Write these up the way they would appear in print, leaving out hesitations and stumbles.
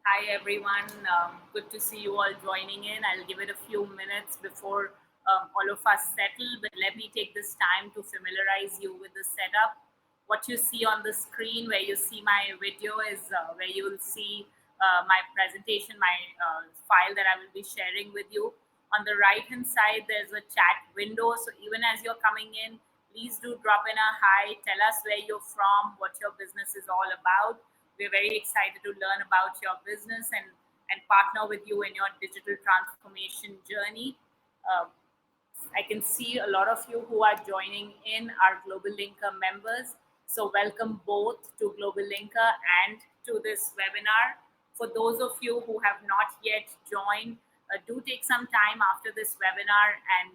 Hi everyone, good to see you all joining in. I'll give it a few minutes before all of us settle, but let me take this time to familiarize you with the setup. What you see on the screen, where you see my video, is where you will see my presentation, my file that I will be sharing with you. On the right hand side, there's a chat window. So even as you're coming in, please do drop in a hi, tell us where you're from, what your business is all about. We're very excited to learn about your business and partner with you in your digital transformation journey. Uh, I can see a lot of you who are joining in are GlobalLinker members. So welcome both to GlobalLinker and to this webinar. For those of you who have not yet joined, do take some time after this webinar and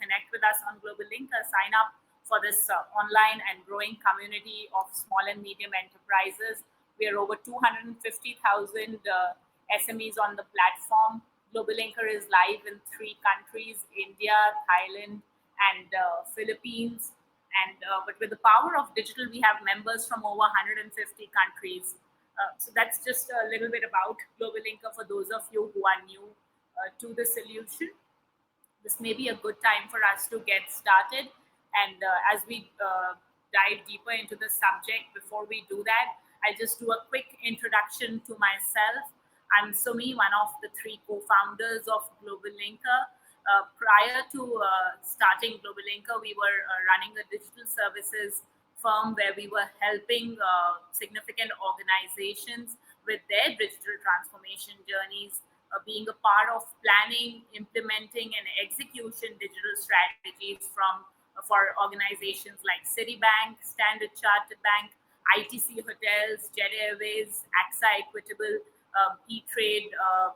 connect with us on GlobalLinker. Sign up for this online and growing community of small and medium enterprises. We are over 250,000 SMEs on the platform. GlobalLinker is live in 3 countries: India, Thailand, and Philippines. And but with the power of digital, we have members from over 150 countries. So that's just a little bit about GlobalLinker for those of you who are new to the solution. This may be a good time for us to get started. And as we dive deeper into the subject, before we do that, I'll just do a quick introduction to myself. I'm Summi, one of the 3 co-founders of GlobalLinker. Prior to starting GlobalLinker, we were running a digital services firm where we were helping significant organizations with their digital transformation journeys, being a part of planning, implementing, and execution digital strategies from for organizations like Citibank, Standard Chartered Bank, ITC Hotels, Jet Airways, AXA Equitable, E-Trade,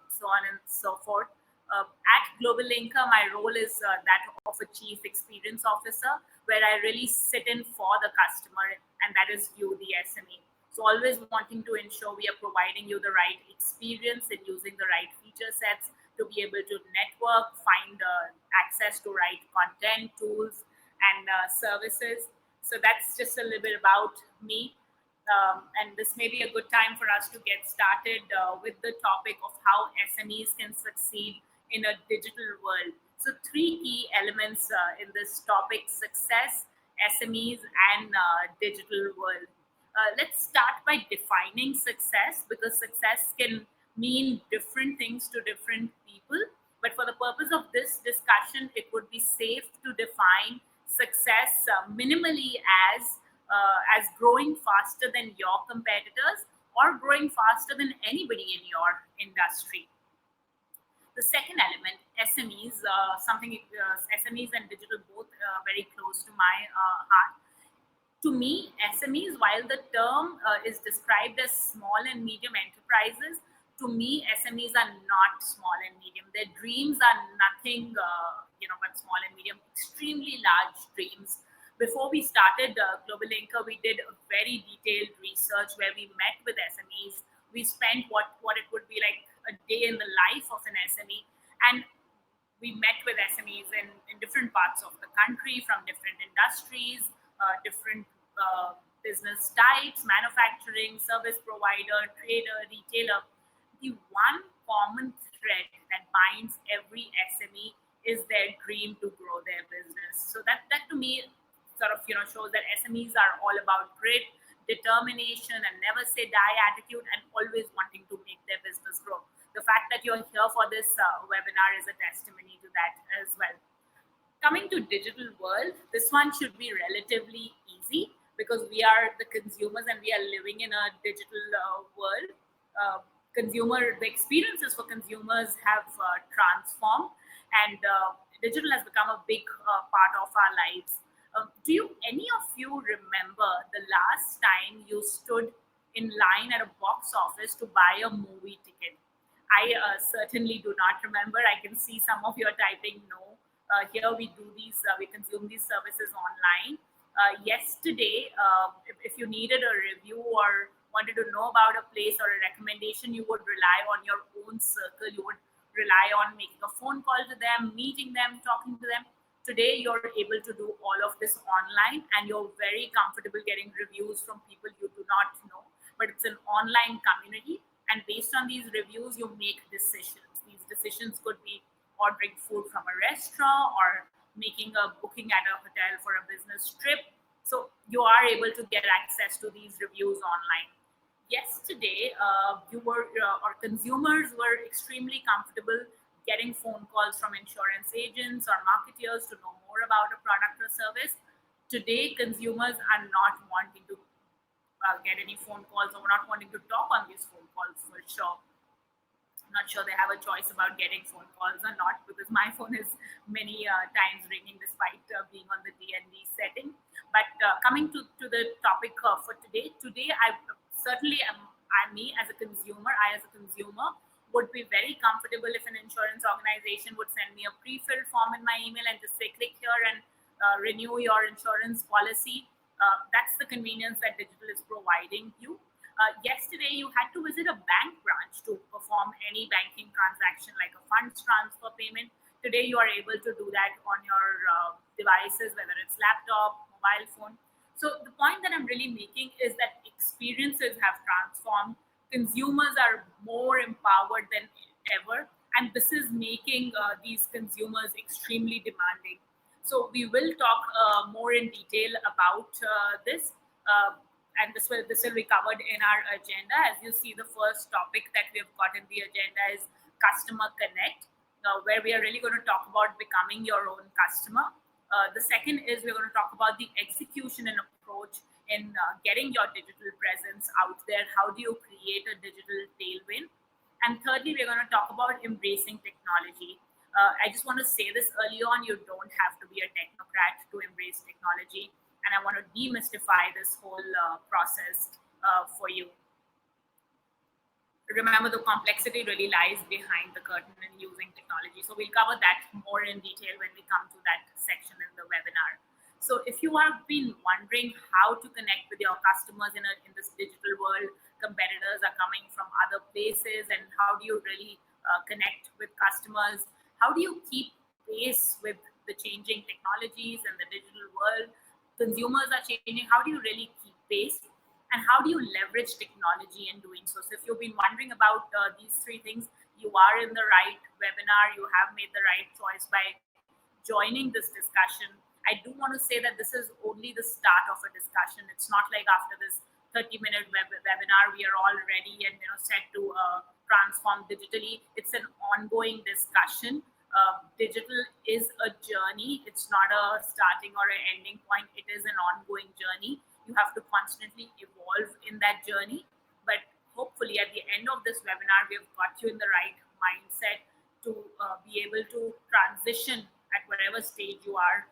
so on and so forth. At GlobalLinker, my role is that of a Chief Experience Officer, where I really sit in for the customer, and that is you, the SME. So always wanting to ensure we are providing you the right experience and using the right feature sets to be able to network, find access to right content, tools, and services. So that's just a little bit about me. And this may be a good time for us to get started with the topic of how SMEs can succeed in a digital world. So, 3 key elements in this topic: success, SMEs, and digital world. Let's start by defining success, because success can mean different things to different people. But for the purpose of this discussion, it would be safe to define success minimally as growing faster than your competitors or growing faster than anybody in your industry. The second element, SMEs, SMEs and digital both very close to my heart. To me, SMEs, while the term is described as small and medium enterprises, to me, SMEs are not small and medium. Their dreams are nothing, but small and medium, extremely large dreams. Before we started GlobalLinker, we did a very detailed research where we met with SMEs. We spent what it would be like a day in the life of an SME, and we met with SMEs in different parts of the country from different industries, different business types: manufacturing, service provider, trader, retailer. The one common thread that binds every SME is their dream to grow their business. So that to me sort of shows that SMEs are all about grit, determination, and never say die attitude, and always wanting to make their business grow. The fact that you're here for this webinar is a testimony to that as well. Coming to digital world, this one should be relatively easy because we are the consumers and we are living in a digital world. The experiences for consumers have transformed, and digital has become a big part of our lives. Do any of you remember the last time you stood in line at a box office to buy a movie ticket? I certainly do not remember. I can see some of you are typing no. Here we consume these services online. Yesterday, if you needed a review or wanted to know about a place or a recommendation, you would rely on your own circle. You would rely on making a phone call to them, meeting them, talking to them. Today, you're able to do all of this online, and you're very comfortable getting reviews from people you do not know. But it's an online community. And based on these reviews, you make decisions. These decisions could be ordering food from a restaurant or making a booking at a hotel for a business trip. So you are able to get access to these reviews online. Yesterday, or consumers were extremely comfortable getting phone calls from insurance agents or marketeers to know more about a product or service. Today, consumers are not wanting to get any phone calls or not wanting to talk on these phone calls for sure. Not sure they have a choice about getting phone calls or not, because my phone is many times ringing despite being on the DND setting. But coming to the topic for today I certainly am. I as a consumer would be very comfortable if an insurance organization would send me a pre-filled form in my email and just say click here and renew your insurance policy. That's the convenience that digital is providing you. Yesterday, you had to visit a bank branch to perform any banking transaction like a funds transfer payment. Today, you are able to do that on your devices, whether it's laptop, mobile phone. So, the point that I'm really making is that experiences have transformed. Consumers are more empowered than ever, and this is making these consumers extremely demanding. So, we will talk more in detail about this. And this will be covered in our agenda. As you see, the first topic that we have got in the agenda is customer connect, where we are really going to talk about becoming your own customer. The second is we're going to talk about the execution and approach in getting your digital presence out there. How do you create a digital tailwind? And thirdly, we're going to talk about embracing technology. I just want to say this early on: you don't have to be a technocrat to embrace technology, and I want to demystify this whole process for you. Remember, the complexity really lies behind the curtain in using technology. So we'll cover that more in detail when we come to that section in the webinar. So if you have been wondering how to connect with your customers in this digital world, competitors are coming from other places, and how do you really connect with customers? How do you keep pace with the changing technologies and the digital world? Consumers are changing. How do you really keep pace? And how do you leverage technology in doing so? So if you've been wondering about these three things, you are in the right webinar. You have made the right choice by joining this discussion. I do want to say that this is only the start of a discussion. It's not like after this 30-minute webinar, we are all ready and set to transform digitally. It's an ongoing discussion. Digital is a journey. It's not a starting or an ending point. It is an ongoing journey. You have to constantly evolve in that journey. But hopefully at the end of this webinar, we have got you in the right mindset to be able to transition at whatever stage you are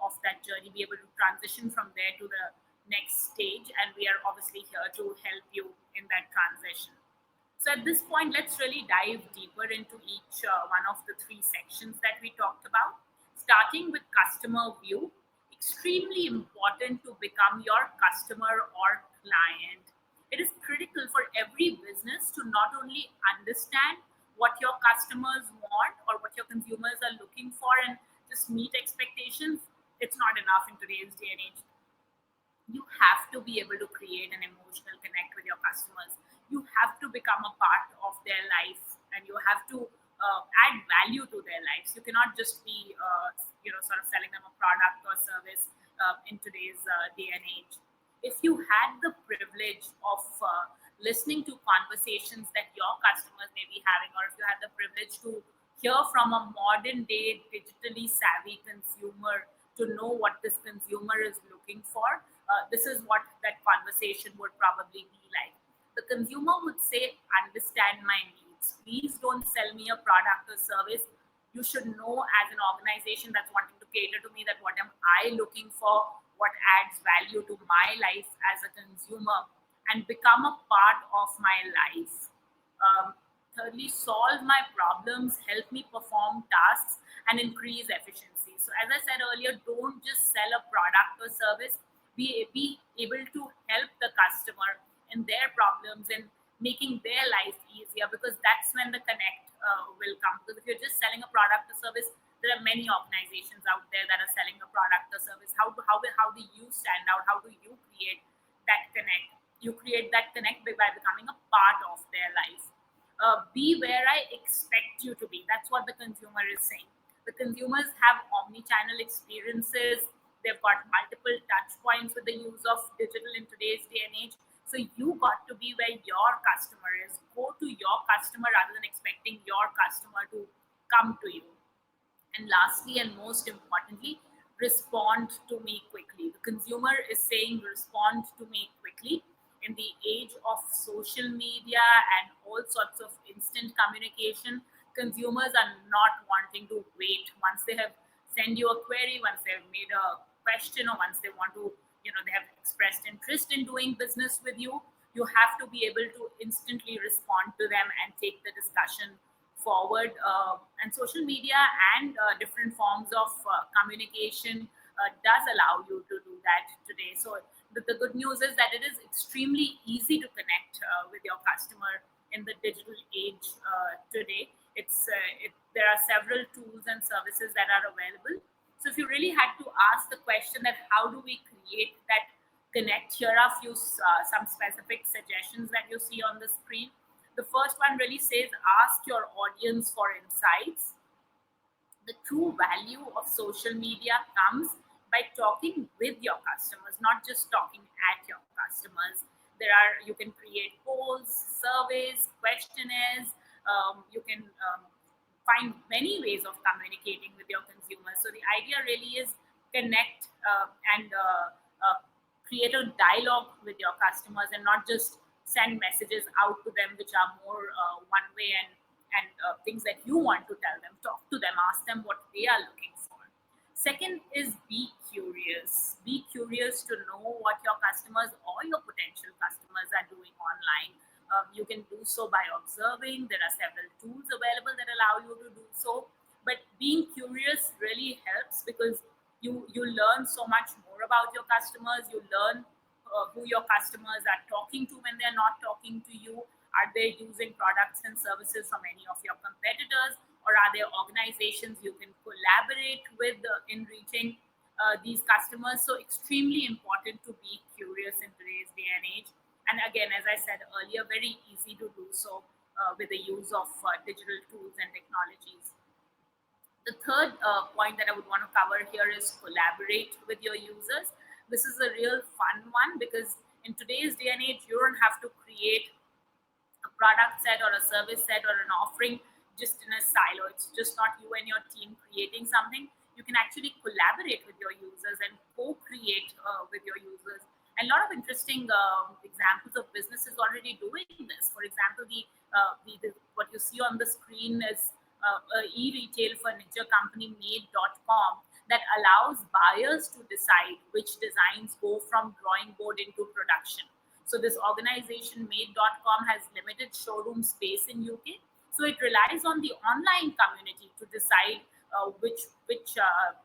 of that journey, be able to transition from there to the next stage. And we are obviously here to help you in that transition. So at this point, let's really dive deeper into each one of the three sections that we talked about, starting with customer view. Extremely important to become your customer or client. It is critical for every business to not only understand what your customers want or what your consumers are looking for and just meet expectations. It's not enough in today's day and age. You have to be able to create an emotional connect with your customers. You have to become a part of their life, and you have to add value to their lives. You cannot just be sort of selling them a product or service in today's day and age. If you had the privilege of listening to conversations that your customers may be having, or if you had the privilege to hear from a modern day digitally savvy consumer to know what this consumer is looking for, this is what that conversation would probably be like. The consumer would say, understand my needs. Please don't sell me a product or service. You should know as an organization that's wanting to cater to me that what am I looking for, what adds value to my life as a consumer, and become a part of my life. Thirdly, solve my problems, help me perform tasks, and increase efficiency. So as I said earlier, don't just sell a product or service. Be able to help the customer in their problems and making their life easier, because that's when the connect will come. Because if you're just selling a product or service, there are many organizations out there that are selling a product or service. How do you stand out? How do you create that connect? You create that connect by becoming a part of their life. Be where I expect you to be. That's what the consumer is saying. The consumers have omni-channel experiences. They've got multiple touch points with the use of digital in today's day and age. So you got to be where your customer is. Go to your customer rather than expecting your customer to come to you. And lastly, and most importantly, respond to me quickly. The consumer is saying respond to me quickly. In the age of social media and all sorts of instant communication, consumers are not wanting to wait. Once they have sent you a query, once they have made a question, or once they want to, they have expressed interest in doing business with you, you have to be able to instantly respond to them and take the discussion forward. And social media and different forms of communication does allow you to do that today. So the good news is that it is extremely easy to connect with your customer in the digital age today. There are several tools and services that are available. So if you really had to ask the question that how do we create that connect, here are few some specific suggestions that you see on the screen. The first one really says ask your audience for insights. The true value of social media comes by talking with your customers, not just talking at your customers. You can create polls, surveys, questionnaires. You can find many ways of communicating with your consumers. So the idea really is connect and create a dialogue with your customers, and not just send messages out to them which are more one way, and things that you want to tell them. Talk to them, ask them what they are looking for. Second is be curious. Be curious to know what your customers or your potential customers are doing online. You can do so by observing. There are several tools available that allow you to do so. But being curious really helps, because you learn so much more about your customers. You learn who your customers are talking to when they're not talking to you. Are they using products and services from any of your competitors, or are there organizations you can collaborate with in reaching these customers? So extremely important to be curious in today's day and age. And again, as I said earlier, very easy to do so with the use of digital tools and technologies. The third point that I would want to cover here is collaborate with your users. This is a real fun one, because in today's day and age, you don't have to create a product set or a service set or an offering just in a silo. It's just not you and your team creating something. You can actually collaborate with your users and co-create with your users. And a lot of interesting examples of businesses already doing this. For example, what you see on the screen is a e-retail furniture company, Made.com, that allows buyers to decide which designs go from drawing board into production. So this organization, Made.com, has limited showroom space in UK. So it relies on the online community to decide which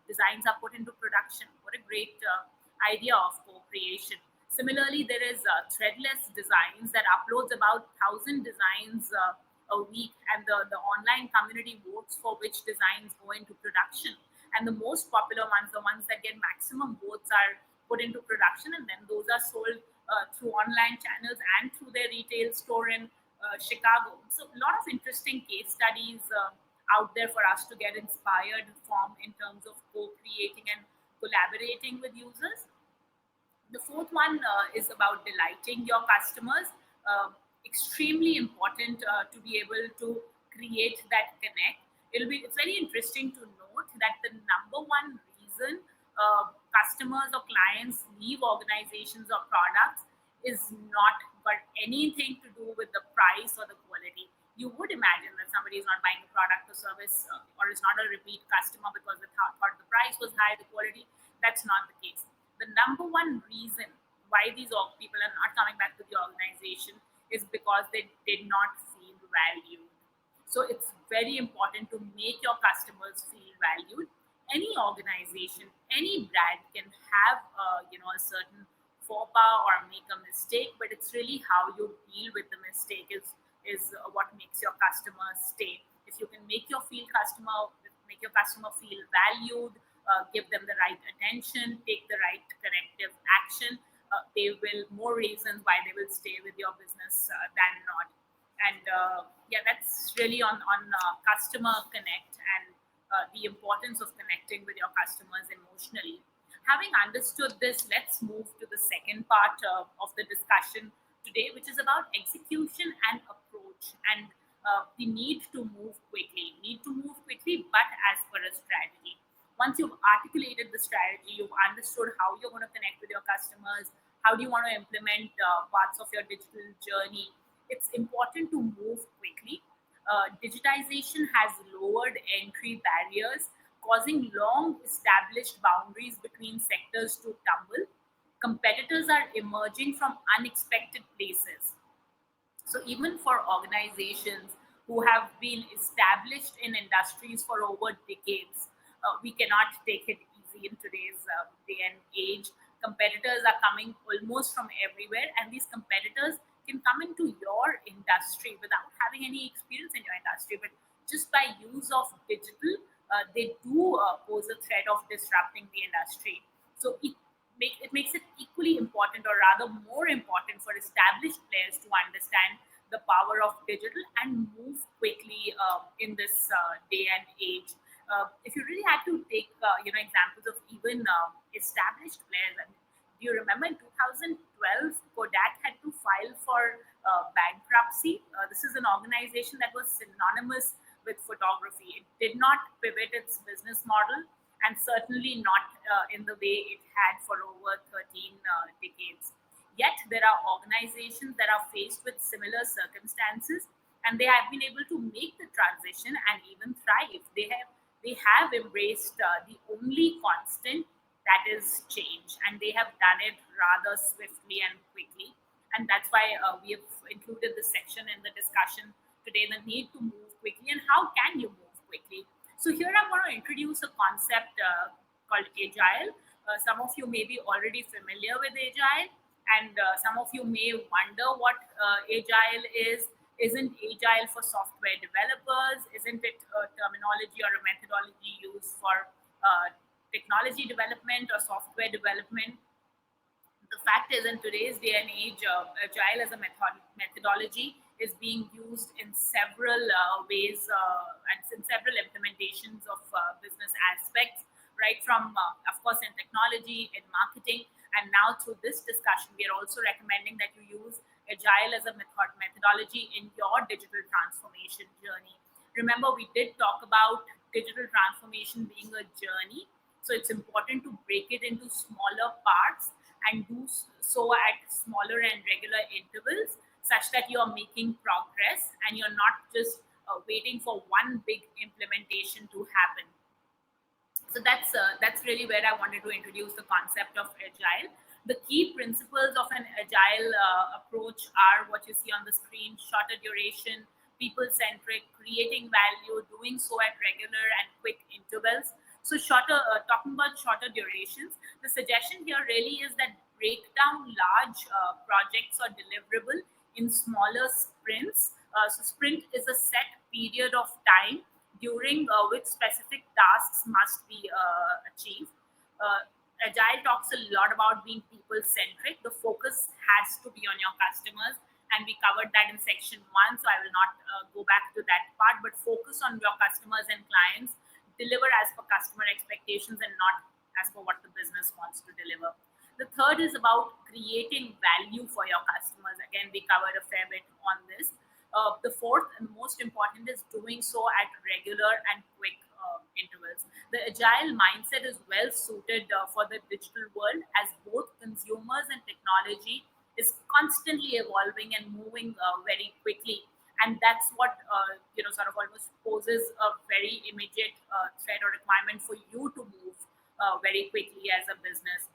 designs are put into production. What a great idea of co-creation. Similarly, there is Threadless Designs that uploads about 1,000 designs a week, and the online community votes for which designs go into production. And the most popular ones, the ones that get maximum votes, are put into production, and then those are sold through online channels and through their retail store in Chicago. So a lot of interesting case studies out there for us to get inspired from in terms of co-creating and collaborating with users. The fourth one is about delighting your customers. Extremely important to be able to create that connect. It's very interesting to note that the number one reason customers or clients leave organizations or products is not got anything to do with the price or the quality. You would imagine that somebody is not buying a product or service or is not a repeat customer because they thought the price was high, the quality. That's not the case. The number one reason why these people are not coming back to the organization is because they did not feel valued. So it's very important to make your customers feel valued. Any organization, any brand can have a certain faux pas or make a mistake, but it's really how you deal with the mistake is what makes your customers stay. If you can make your customer feel valued, give them the right attention, take the right corrective action, they will more reasons why they will stay with your business than not. And yeah, that's really on customer connect and the importance of connecting with your customers emotionally. Having understood this, let's move to the second part of the discussion today, which is about execution and approach, and the need to move quickly. Need to move quickly, but as per a strategy. Once you've articulated the strategy, you've understood how you're going to connect with your customers, how do you want to implement parts of your digital journey, it's important to move quickly. Digitization has lowered entry barriers, causing long established boundaries between sectors to tumble. Competitors are emerging from unexpected places. So even for organizations who have been established in industries for over decades, we cannot take it easy in today's day and age. Competitors are coming almost from everywhere, and these competitors can come into your industry without having any experience in your industry, but just by use of digital, they do pose a threat of disrupting the industry. So it makes it equally important, or rather more important, for established players to understand the power of digital and move quickly in this day and age. If you really had to take examples of even established players, and do you remember in 2012 Kodak had to file for bankruptcy? This is an organization that was synonymous with photography. It did not pivot its business model, and certainly not in the way it had for over 13 decades. Yet there are organizations that are faced with similar circumstances, and they have been able to make the transition and even thrive. They have embraced the only constant, that is change, and they have done it rather swiftly and quickly. And that's why we have included this section in the discussion today: the need to move quickly and how can you move quickly. So here I'm going to introduce a concept called Agile. Some of you may be already familiar with Agile, and some of you may wonder what Agile is. Isn't Agile for software developers? Isn't it a terminology or a methodology used for technology development or software development? The fact is, in today's day and age, agile as a methodology is being used in several ways and in several implementations of business aspects, right from, of course, in technology, in marketing, and now through this discussion, we are also recommending that you use agile as a methodology in your digital transformation journey. Remember, we did talk about digital transformation being a journey, so it's important to break it into smaller parts and do so at smaller and regular intervals, such that you are making progress and you're not just waiting for one big implementation to happen. So that's really where I wanted to introduce the concept of agile. The key principles of an agile approach are what you see on the screen: shorter duration, people centric, creating value, doing so at regular and quick intervals. So talking about shorter durations, the suggestion here really is that break down large projects or deliverable in smaller sprints. So sprint is a set period of time during which specific tasks must be achieved. Agile talks a lot about being people centric. The focus has to be on your customers, and we covered that in section one, so I will not go back to that part, but focus on your customers and clients, deliver as per customer expectations and not as per what the business wants to deliver. The third is about creating value for your customers. Again, we covered a fair bit on this. The fourth and most important is doing so at regular and quick intervals. The agile mindset is well suited for the digital world, as both consumers and technology is constantly evolving and moving very quickly. And that's what sort of almost poses a very immediate threat or requirement for you to move very quickly as a business.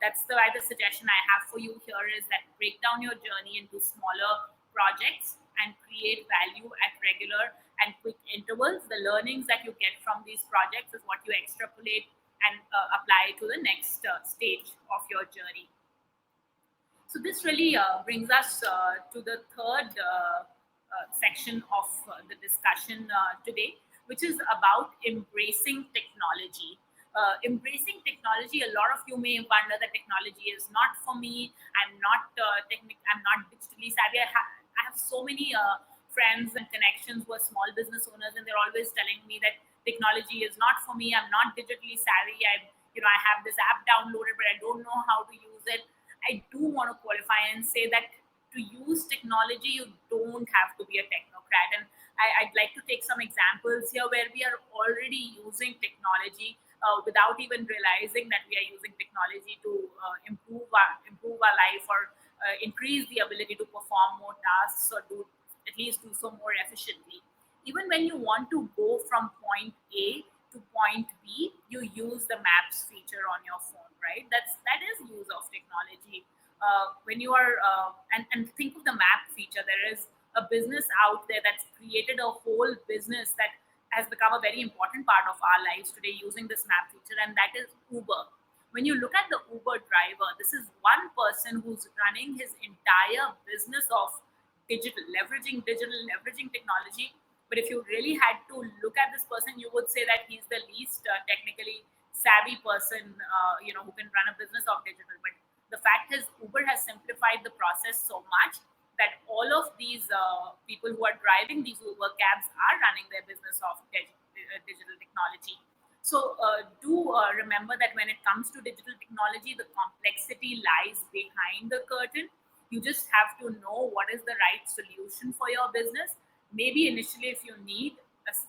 That's why the suggestion I have for you here is that break down your journey into smaller projects and create value at regular and quick intervals. The learnings that you get from these projects is what you extrapolate and apply to the next stage of your journey. So this really brings us to the third section of the discussion today, which is about embracing technology. embracing technology. A lot of you may wonder that technology is not for me. I'm not I'm not digitally savvy. I have so many friends and connections who are small business owners, and they're always telling me that technology is not for me. I'm not digitally savvy. I have this app downloaded, but I don't know how to use it. I do want to qualify and say that to use technology, you don't have to be a technocrat. And I'd like to take some examples here where we are already using technology without even realizing that we are using technology to improve our life, or increase the ability to perform more tasks, or do at least do so more efficiently. Even when you want to go from point A to point B, you use the maps feature on your phone, right? That is use of technology. When you are and think of the map feature, there is a business out there that's created a whole business that has become a very important part of our lives today using this map feature, and that is Uber. When you look at the Uber driver, this is one person who's running his entire business of leveraging technology. But if you really had to look at this person, you would say that he's the least technically savvy person, who can run a business of digital. But the fact is, Uber has simplified the process so much that all of these people who are driving these Uber cabs are running their business of digital technology. So do remember that when it comes to digital technology, the complexity lies behind the curtain. You just have to know what is the right solution for your business. Maybe initially, if you need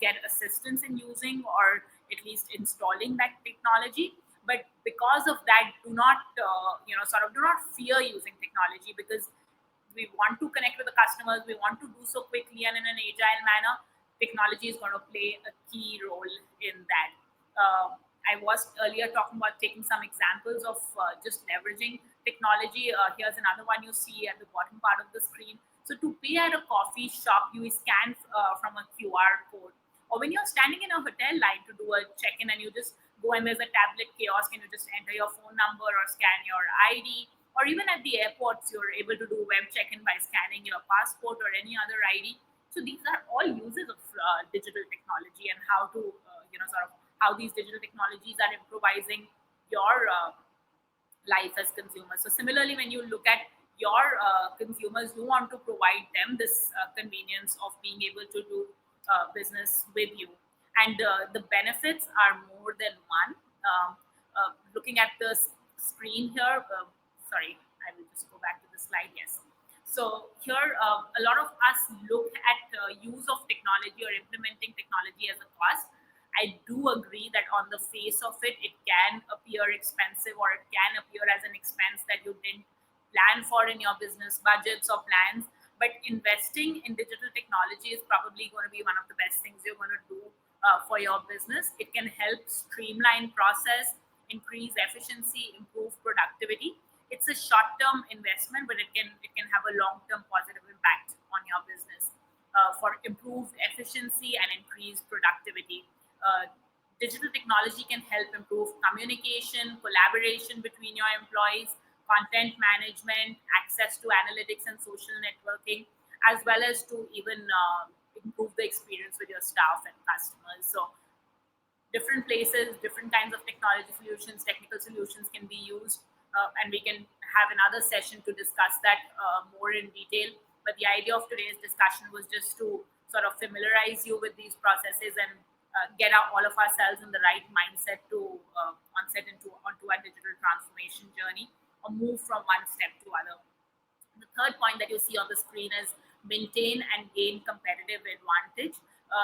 get assistance in using or at least installing that technology, but because of that, do not do not fear using technology, because we want to connect with the customers. We want to do so quickly and in an agile manner. Technology is going to play a key role in that. I was earlier talking about taking some examples of just leveraging technology. Here's another one you see at the bottom part of the screen. So to pay at a coffee shop, you scan from a QR code. Or when you're standing in a hotel line to do a check-in, and you just go and there's a tablet kiosk and you just enter your phone number or scan your ID. Or even at the airports, you're able to do web check-in by scanning your passport or any other ID. So these are all uses of digital technology, and how to, how these digital technologies are improvising your life as consumers. So similarly, when you look at your consumers, you want to provide them this convenience of being able to do business with you. And the benefits are more than one. Looking at the screen here, sorry, I will just go back to the slide. Yes. So here, a lot of us look at use of technology or implementing technology as a cost. I do agree that on the face of it, it can appear expensive, or it can appear as an expense that you didn't plan for in your business budgets or plans. But investing in digital technology is probably going to be one of the best things you're going to do for your business. It can help streamline process, increase efficiency, improve productivity. It's a short-term investment, but it can have a long-term positive impact on your business for improved efficiency and increased productivity. Digital technology can help improve communication, collaboration between your employees, content management, access to analytics and social networking, as well as to even improve the experience with your staff and customers. So different places, different kinds of technology solutions, technical solutions can be used, and we can have another session to discuss that more in detail. But the idea of today's discussion was just to sort of familiarize you with these processes and get all of ourselves in the right mindset to onto our digital transformation journey, or move from one step to other. The third point that you see on the screen is maintain and gain competitive advantage.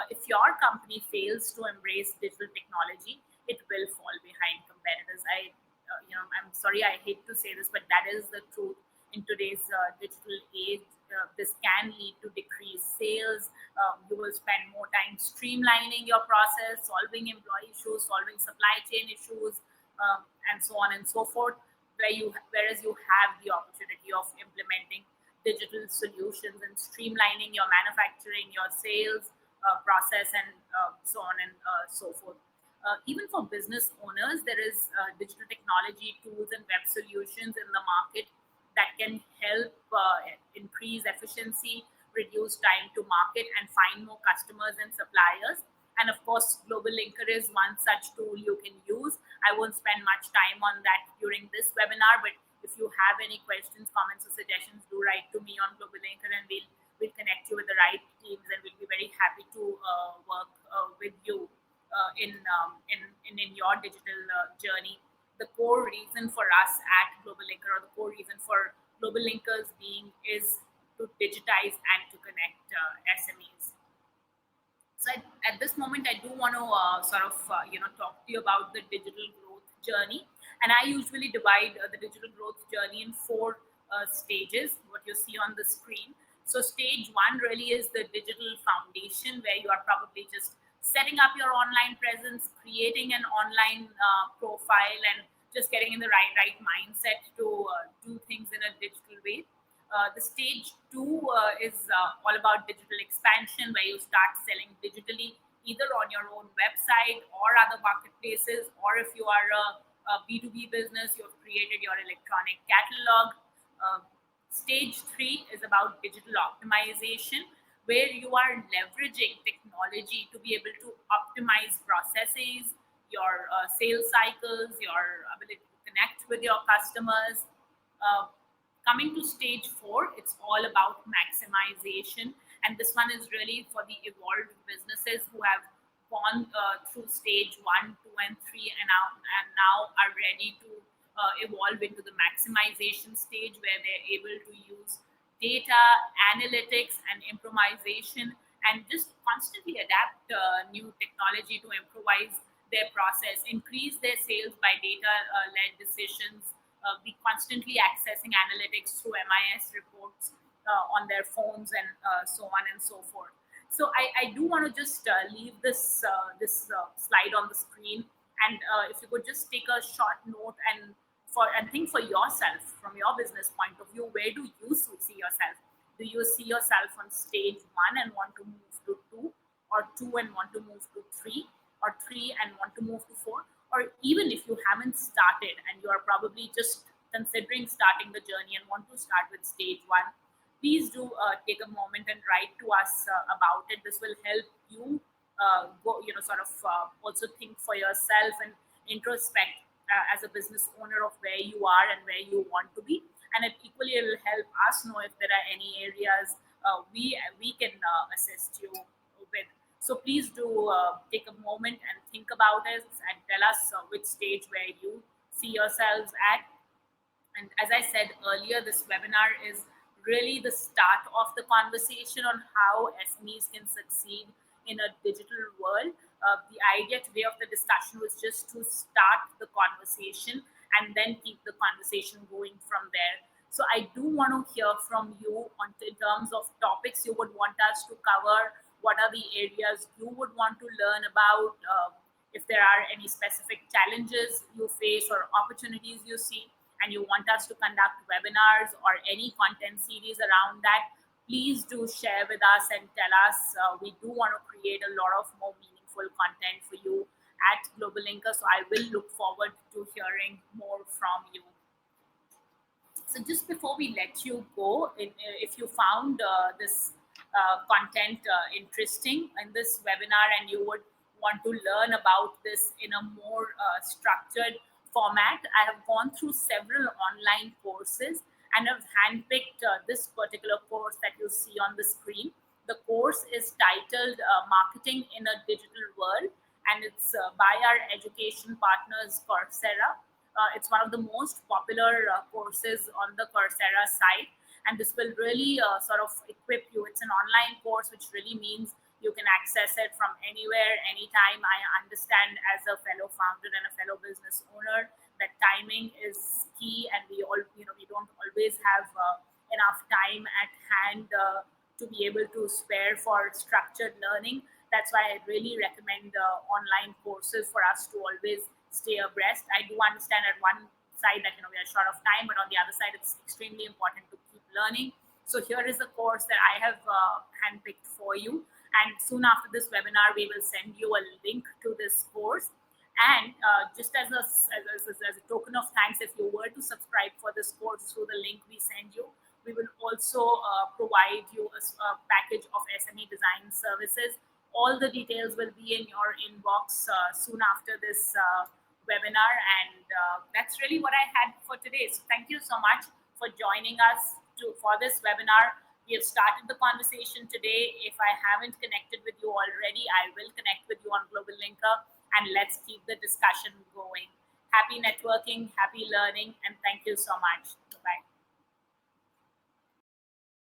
If your company fails to embrace digital technology, it will fall behind competitors. I'm sorry, I hate to say this, but that is the truth. In today's digital age, this can lead to decreased sales. You will spend more time streamlining your process, solving employee issues, solving supply chain issues, and so on and so forth. Whereas you have the opportunity of implementing digital solutions and streamlining your manufacturing, your sales process, and so on and so forth. Even for business owners, there is digital technology tools and web solutions in the market that can help increase efficiency, reduce time to market, and find more customers and suppliers. And of course, GlobalLinker is one such tool you can use. I won't spend much time on that during this webinar, but if you have any questions, comments, or suggestions, do write to me on GlobalLinker, and we'll connect you with the right teams, and we'll be very happy to work with you in your digital journey. The core reason for us at GlobalLinker, or the core reason for GlobalLinkers being, is to digitize and to connect SMEs. So at this moment, I do want to talk to you about the digital growth journey, and I usually divide the digital growth journey in four stages. What you see on the screen. So stage one really is the digital foundation, where you are probably just setting up your online presence, creating an online profile, and just getting in the right mindset to do things in a digital way. The stage two is all about digital expansion, where you start selling digitally, either on your own website or other marketplaces, or if you are a B2B business, you've created your electronic catalog. Uh, Stage three is about digital optimization, where you are leveraging technology to be able to optimize processes, your sales cycles, your ability to connect with your customers. Uh, Coming to stage four, it's all about maximization. And this one is really for the evolved businesses who have gone through stage one, two, and three, and now are ready to evolve into the maximization stage, where they're able to use data, analytics, and improvisation, and just constantly adapt new technology to improvise their process, increase their sales by data led decisions, be constantly accessing analytics through MIS reports on their phones, and so on and so forth. So I do want to just leave this slide on the screen, and if you could just take a short note and think for yourself, from your business point of view, where do you see yourself? Do you see yourself on stage one and want to move to two, or two and want to move to three, or three and want to move to four? Or even if you haven't started and you are probably just considering starting the journey and want to start with stage one, please do take a moment and write to us about it. This will help you also think for yourself and introspect as a business owner of where you are and where you want to be. And it equally will help us know if there are any areas we can assist you with. So please do take a moment and think about it, and tell us which stage where you see yourselves at. And as I said earlier, this webinar is really the start of the conversation on how SMEs can succeed in a digital world. The idea today of the discussion was just to start the conversation and then keep the conversation going from there. So I do want to hear from you in terms of topics you would want us to cover. What are the areas you would want to learn about? If there are any specific challenges you face or opportunities you see, and you want us to conduct webinars or any content series around that, please do share with us and tell us. We do want to create a lot of more meaningful content for you at GlobalLinker. So I will look forward to hearing more from you. So just before we let you go, if you found this content interesting in this webinar, and you would want to learn about this in a more structured format, I have gone through several online courses and have handpicked this particular course that you see on the screen. The course is titled Marketing in a Digital World, and it's by our education partners, Coursera. It's one of the most popular courses on the Coursera site, and this will really sort of equip you. It's an online course, which really means you can access it from anywhere, anytime. I understand, as a fellow founder and a fellow business owner, that timing is key, and we don't always have enough time at hand to be able to spare for structured learning. That's why I really recommend online courses for us to always stay abreast. I do understand at one side that we are short of time, but on the other side, it's extremely important to keep learning. So here is a course that I have handpicked for you, and soon after this webinar, we will send you a link to this course. And just as a token of thanks, if you were to subscribe for this course through the link we send you, we will also provide you a package of SME design services, All the details will be in your inbox soon after this webinar. And that's really what I had for today. So thank you so much for joining us for this webinar. We have started the conversation today. If I haven't connected with you already, I will connect with you on GlobalLinker, and let's keep the discussion going. Happy networking, happy learning, and thank you so much.